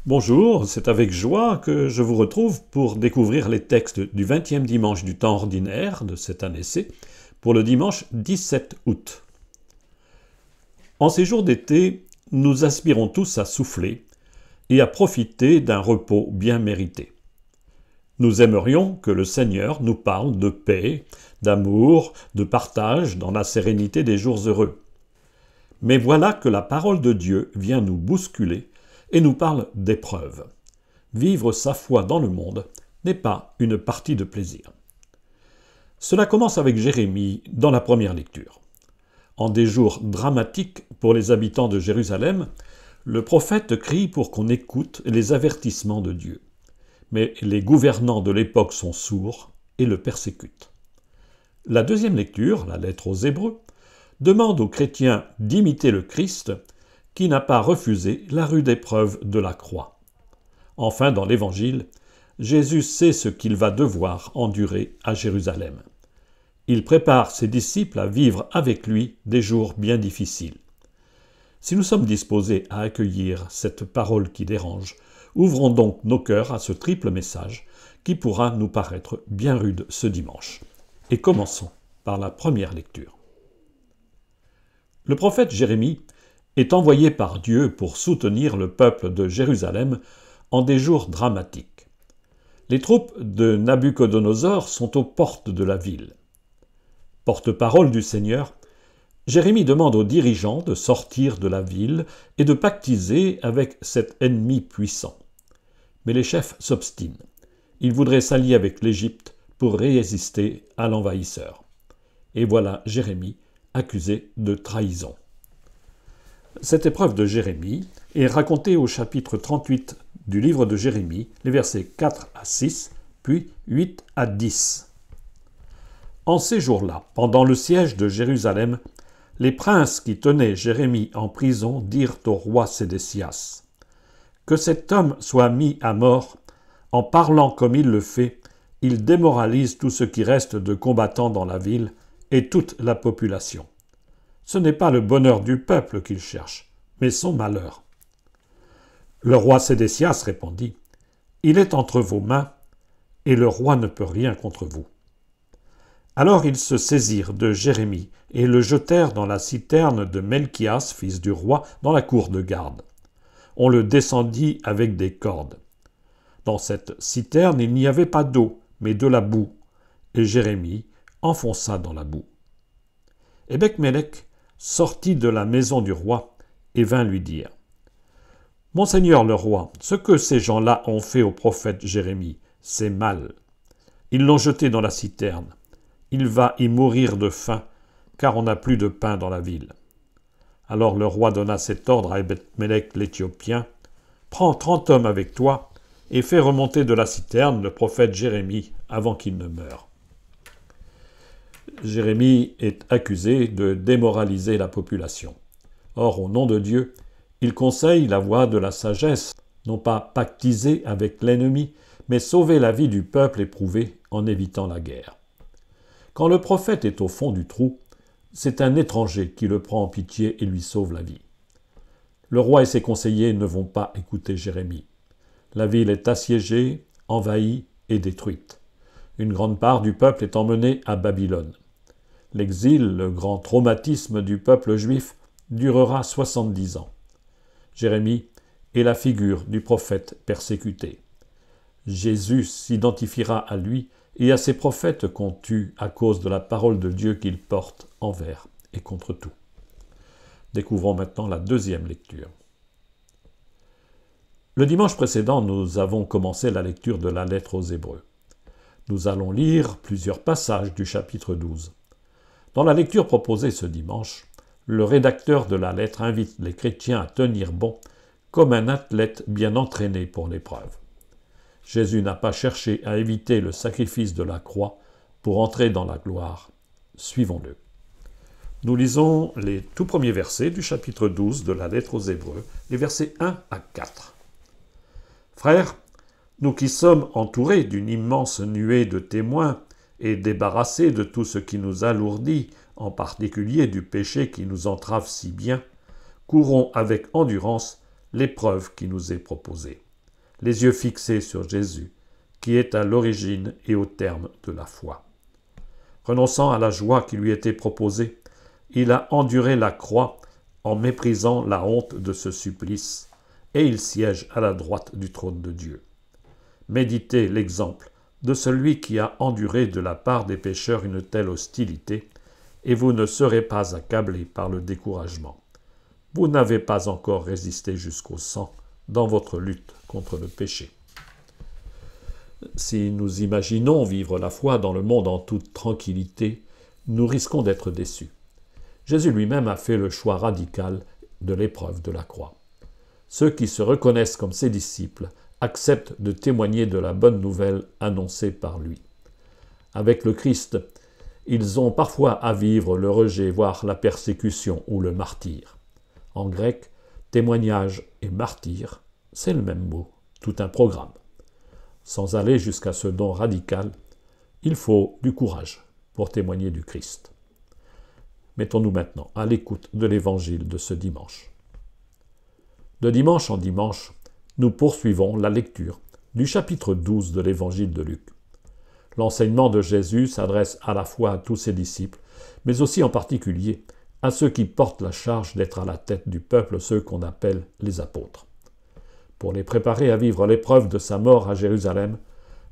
Bonjour, c'est avec joie que je vous retrouve pour découvrir les textes du 20e dimanche du temps ordinaire de cette année-ci, pour le dimanche 17 août. En ces jours d'été, nous aspirons tous à souffler et à profiter d'un repos bien mérité. Nous aimerions que le Seigneur nous parle de paix, d'amour, de partage dans la sérénité des jours heureux. Mais voilà que la parole de Dieu vient nous bousculer et nous parle d'épreuves. Vivre sa foi dans le monde n'est pas une partie de plaisir. Cela commence avec Jérémie dans la première lecture. En des jours dramatiques pour les habitants de Jérusalem, le prophète crie pour qu'on écoute les avertissements de Dieu. Mais les gouvernants de l'époque sont sourds et le persécutent. La deuxième lecture, la lettre aux Hébreux, demande aux chrétiens d'imiter le Christ qui n'a pas refusé la rude épreuve de la croix. Enfin, dans l'Évangile, Jésus sait ce qu'il va devoir endurer à Jérusalem. Il prépare ses disciples à vivre avec lui des jours bien difficiles. Si nous sommes disposés à accueillir cette parole qui dérange, ouvrons donc nos cœurs à ce triple message qui pourra nous paraître bien rude ce dimanche. Et commençons par la première lecture. Le prophète Jérémie est envoyé par Dieu pour soutenir le peuple de Jérusalem en des jours dramatiques. Les troupes de Nabuchodonosor sont aux portes de la ville. Porte-parole du Seigneur, Jérémie demande aux dirigeants de sortir de la ville et de pactiser avec cet ennemi puissant. Mais les chefs s'obstinent. Ils voudraient s'allier avec l'Égypte pour résister à l'envahisseur. Et voilà Jérémie accusé de trahison. Cette épreuve de Jérémie est racontée au chapitre 38 du livre de Jérémie, les versets 4 à 6, puis 8 à 10. En ces jours-là, pendant le siège de Jérusalem, les princes qui tenaient Jérémie en prison dirent au roi Sédécias : « Que cet homme soit mis à mort, en parlant comme il le fait, il démoralise tout ce qui reste de combattants dans la ville et toute la population. Ce n'est pas le bonheur du peuple qu'il cherche, mais son malheur. » Le roi Sédécias répondit : « Il est entre vos mains, et le roi ne peut rien contre vous. » Alors ils se saisirent de Jérémie et le jetèrent dans la citerne de Melchias, fils du roi, dans la cour de garde. On le descendit avec des cordes. Dans cette citerne, il n'y avait pas d'eau, mais de la boue, et Jérémie enfonça dans la boue. Ébech-Mélech sortit de la maison du roi et vint lui dire : « Monseigneur le roi, ce que ces gens-là ont fait au prophète Jérémie, c'est mal. Ils l'ont jeté dans la citerne. Il va y mourir de faim, car on n'a plus de pain dans la ville. » Alors le roi donna cet ordre à Ébech-Mélech l'Éthiopien : « Prends 30 hommes avec toi et fais remonter de la citerne le prophète Jérémie avant qu'il ne meure. » Jérémie est accusé de démoraliser la population. Or, au nom de Dieu, il conseille la voie de la sagesse, non pas pactiser avec l'ennemi, mais sauver la vie du peuple éprouvé en évitant la guerre. Quand le prophète est au fond du trou, c'est un étranger qui le prend en pitié et lui sauve la vie. Le roi et ses conseillers ne vont pas écouter Jérémie. La ville est assiégée, envahie et détruite. Une grande part du peuple est emmenée à Babylone. L'exil, le grand traumatisme du peuple juif, durera 70 ans. Jérémie est la figure du prophète persécuté. Jésus s'identifiera à lui et à ces prophètes qu'on tue à cause de la parole de Dieu qu'ils portent envers et contre tout. Découvrons maintenant la deuxième lecture. Le dimanche précédent, nous avons commencé la lecture de la lettre aux Hébreux. Nous allons lire plusieurs passages du chapitre 12. Dans la lecture proposée ce dimanche, le rédacteur de la lettre invite les chrétiens à tenir bon comme un athlète bien entraîné pour l'épreuve. Jésus n'a pas cherché à éviter le sacrifice de la croix pour entrer dans la gloire. Suivons-le. Nous lisons les tout premiers versets du chapitre 12 de la lettre aux Hébreux, les versets 1 à 4. « Frères, nous qui sommes entourés d'une immense nuée de témoins et débarrassés de tout ce qui nous alourdit, en particulier du péché qui nous entrave si bien, courons avec endurance l'épreuve qui nous est proposée. les yeux fixés sur Jésus, qui est à l'origine et au terme de la foi. Renonçant à la joie qui lui était proposée, il a enduré la croix en méprisant la honte de ce supplice, et il siège à la droite du trône de Dieu. Méditez l'exemple de celui qui a enduré de la part des pécheurs une telle hostilité, et vous ne serez pas accablés par le découragement. Vous n'avez pas encore résisté jusqu'au sang dans votre lutte contre le péché. Si nous imaginons vivre la foi dans le monde en toute tranquillité, nous risquons d'être déçus. Jésus lui-même a fait le choix radical de l'épreuve de la croix. Ceux qui se reconnaissent comme ses disciples acceptent de témoigner de la bonne nouvelle annoncée par lui. Avec le Christ, ils ont parfois à vivre le rejet, voire la persécution ou le martyre. En grec, témoignage et martyr, c'est le même mot, tout un programme. Sans aller jusqu'à ce don radical, il faut du courage pour témoigner du Christ. Mettons-nous maintenant à l'écoute de l'évangile de ce dimanche. De dimanche en dimanche, nous poursuivons la lecture du chapitre 12 de l'évangile de Luc. L'enseignement de Jésus s'adresse à la fois à tous ses disciples, mais aussi en particulier à ceux qui portent la charge d'être à la tête du peuple, ceux qu'on appelle les apôtres. Pour les préparer à vivre l'épreuve de sa mort à Jérusalem,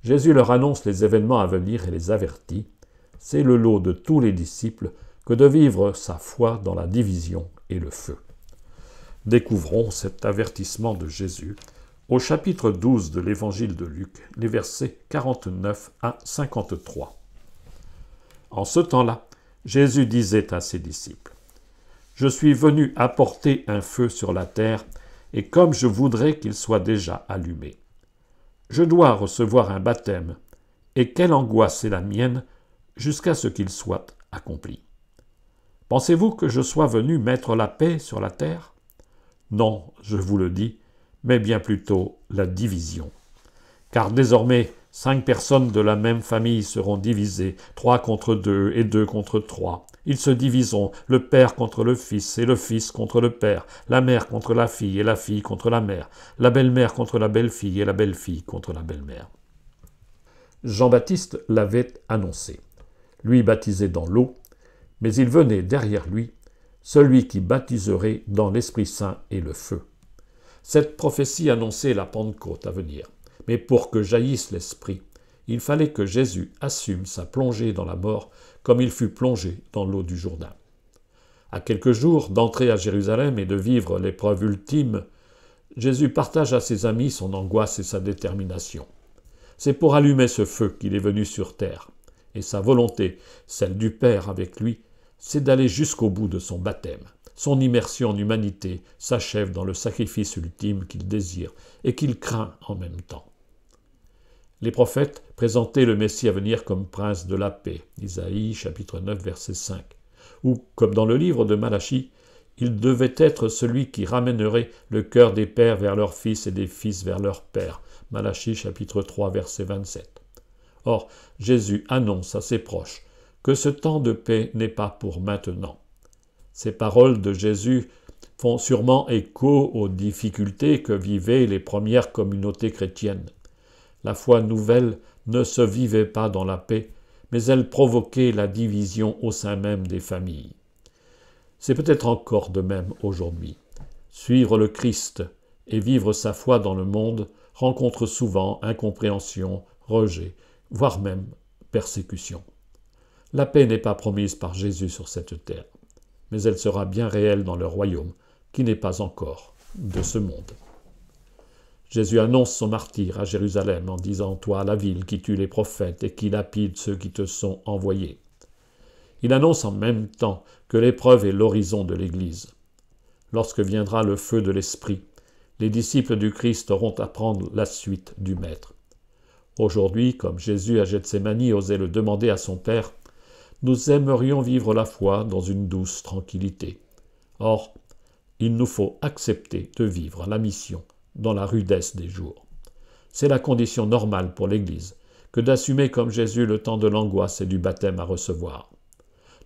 Jésus leur annonce les événements à venir et les avertit. C'est le lot de tous les disciples que de vivre sa foi dans la division et le feu. Découvrons cet avertissement de Jésus au chapitre 12 de l'évangile de Luc, les versets 49 à 53. En ce temps-là, Jésus disait à ses disciples : « Je suis venu apporter un feu sur la terre, et comme je voudrais qu'il soit déjà allumé. Je dois recevoir un baptême, et quelle angoisse est la mienne jusqu'à ce qu'il soit accompli. Pensez-vous que je sois venu mettre la paix sur la terre ? Non, je vous le dis, mais bien plutôt la division. Car désormais, 5 personnes de la même famille seront divisées, 3 contre 2 et 2 contre 3. Ils se diviseront, le père contre le fils et le fils contre le père, la mère contre la fille et la fille contre la mère, la belle-mère contre la belle-fille et la belle-fille contre la belle-mère. » Jean-Baptiste l'avait annoncé. Lui baptisait dans l'eau, mais il venait derrière lui, celui qui baptiserait dans l'Esprit Saint et le feu. Cette prophétie annonçait la Pentecôte à venir. Mais pour que jaillisse l'Esprit, il fallait que Jésus assume sa plongée dans la mort comme il fut plongé dans l'eau du Jourdain. À quelques jours d'entrer à Jérusalem et de vivre l'épreuve ultime, Jésus partage à ses amis son angoisse et sa détermination. C'est pour allumer ce feu qu'il est venu sur terre, et sa volonté, celle du Père avec lui, c'est d'aller jusqu'au bout de son baptême. Son immersion en humanité s'achève dans le sacrifice ultime qu'il désire et qu'il craint en même temps. Les prophètes présentaient le Messie à venir comme prince de la paix, Isaïe chapitre 9 verset 5, ou comme dans le livre de Malachie, il devait être celui qui ramènerait le cœur des pères vers leurs fils et des fils vers leurs pères, Malachie chapitre 3 verset 27. Or, Jésus annonce à ses proches que ce temps de paix n'est pas pour maintenant. Ces paroles de Jésus font sûrement écho aux difficultés que vivaient les premières communautés chrétiennes. La foi nouvelle ne se vivait pas dans la paix, mais elle provoquait la division au sein même des familles. C'est peut-être encore de même aujourd'hui. Suivre le Christ et vivre sa foi dans le monde rencontre souvent incompréhension, rejet, voire même persécution. La paix n'est pas promise par Jésus sur cette terre, mais elle sera bien réelle dans le royaume, qui n'est pas encore de ce monde. Jésus annonce son martyre à Jérusalem en disant « Toi, la ville qui tue les prophètes et qui lapide ceux qui te sont envoyés ». Il annonce en même temps que l'épreuve est l'horizon de l'Église. Lorsque viendra le feu de l'Esprit, les disciples du Christ auront à prendre la suite du Maître. Aujourd'hui, comme Jésus à Gethsémani osait le demander à son Père, nous aimerions vivre la foi dans une douce tranquillité. Or, il nous faut accepter de vivre la mission dans la rudesse des jours. C'est la condition normale pour l'Église que d'assumer comme Jésus le temps de l'angoisse et du baptême à recevoir,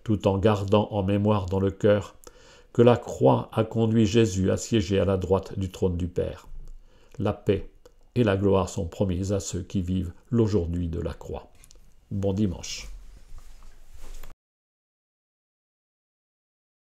tout en gardant en mémoire dans le cœur que la croix a conduit Jésus à siéger à la droite du trône du Père. La paix et la gloire sont promises à ceux qui vivent l'aujourd'hui de la croix. Bon dimanche.